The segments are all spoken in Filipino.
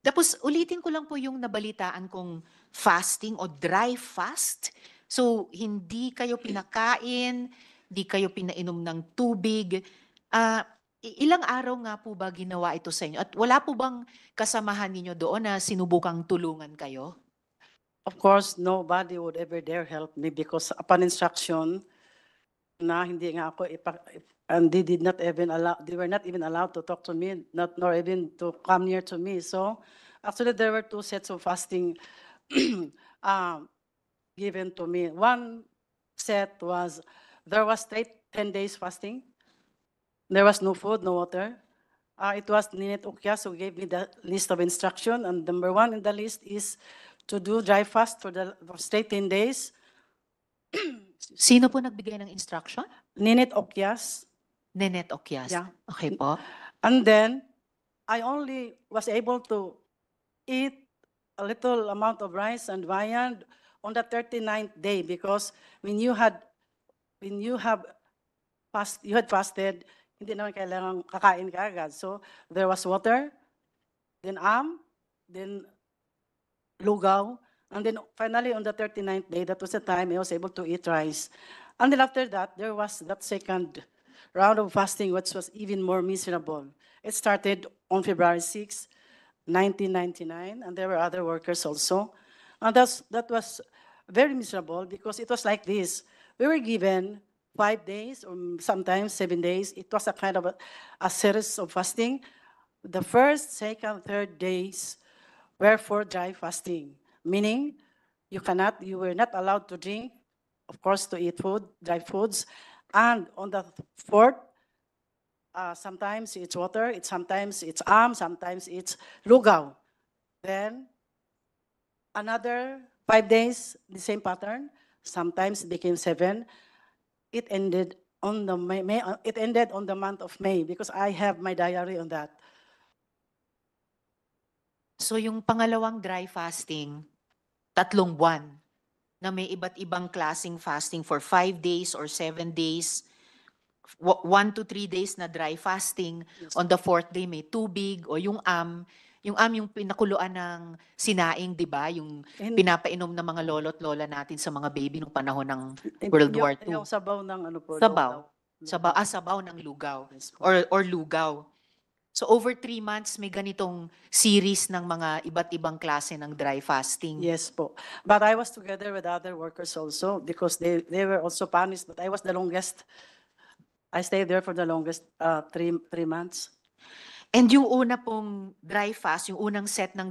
Tapos ulitin ko lang po yung nabalitaan kong fasting o dry fast. So hindi kayo pinakain, hindi kayo pinainom ng tubig. Ilang araw nga po ba ginawa ito sa inyo? At wala po bang kasamahan ninyo doon na sinubukang tulungan kayo? Of course, nobody would ever dare help me because upon instruction na hindi nga ako and they did not even allow, they were not even allowed to talk to me, not nor even to come near to me. So actually there were two sets of fasting um, given to me. One set was, there was straight 10 days fasting. There was no food, no water. It was Ninit Ukyas who gave me the list of instruction, and number one in the list is to do dry fast for straight 10 days. Sino po nagbigay ng instruction? Ninit Okyas. Nenet Okyas. Yeah. Okay po. And then, I only was able to eat a little amount of rice and viand on the 39th day because when you had fasted, hindi naman kailangan kakain ka agad. So there was water, then then lugaw, and then finally on the 39th day, that was the time I was able to eat rice. And then after that, there was that second round of fasting, which was even more miserable. It started on February 6, 1999, and there were other workers also. And that was very miserable because it was like this. We were given 5 days or sometimes 7 days. It was a kind of a series of fasting. The first, second, third days were for dry fasting, meaning you were not allowed to drink, of course, to eat food, dry foods. And on the fourth, sometimes it's water, sometimes it's sometimes it's lugaw. Then another 5 days, the same pattern. Sometimes it became 7. It ended on the it ended on the month of May because I have my diary on that. So yung pangalawang dry fasting, 3 buwan na may iba't ibang klasing fasting for 5 days or 7 days, 1 to 3 days na dry fasting. Yes. On the 4th day may tubig o yung yung pinakuluan ng sinaing, di ba? Yung pinapainom ng mga lolo't lola natin sa mga baby nung panahon ng World War II. Yung sabaw ng ano po. Sabaw. lugaw. Sabaw ng lugaw. Yes po. Or lugaw. So over 3 months, may ganitong series ng mga iba't ibang klase ng dry fasting. Yes po. But I was together with other workers also because they were also punished, but I was the longest. I stayed there for the longest 3 months. And yung una pong dry fast, yung unang set ng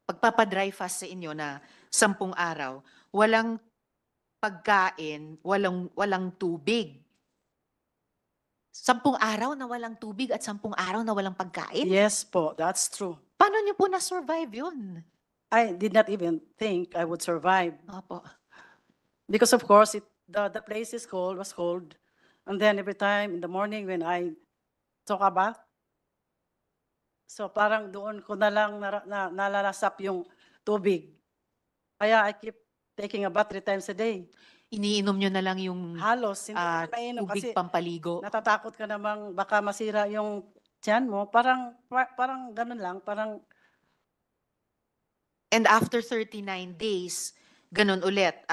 pagpapa-dry fast sa inyo na 10 araw, walang pagkain, walang tubig. 10 araw na walang tubig at 10 araw na walang pagkain? Yes po, that's true. Paano niyo po na-survive yun? I did not even think I would survive Opo. because of course the place was cold. And then every time in the morning when I took a bath, so parang doon ko na lang nalalasap yung tubig. Kaya I keep taking a bath 3 times a day. Iniinom nyo na lang yung Halos, hindi ko na mainom tubig kasi pampaligo. natatakot ka namang baka masira yung tiyan mo. Parang ganun lang, parang And after 39 days, ganun ulit,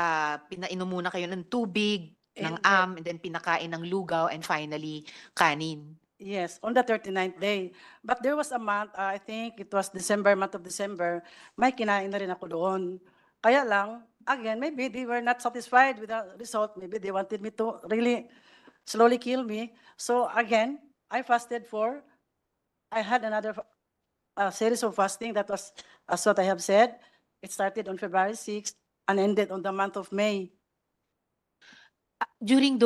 pinainom muna kayo ng tubig, ng and then pinakain ng lugaw, and finally, kanin. yes, on the 39th day. But there was a month, I think it was month of December, may kinain na rin ako doon. Kaya lang, again, maybe they were not satisfied with the result. Maybe they wanted me to really slowly kill me. So again, I had another series of fasting that was, as what I have said, it started on February 6th and ended on the month of May. During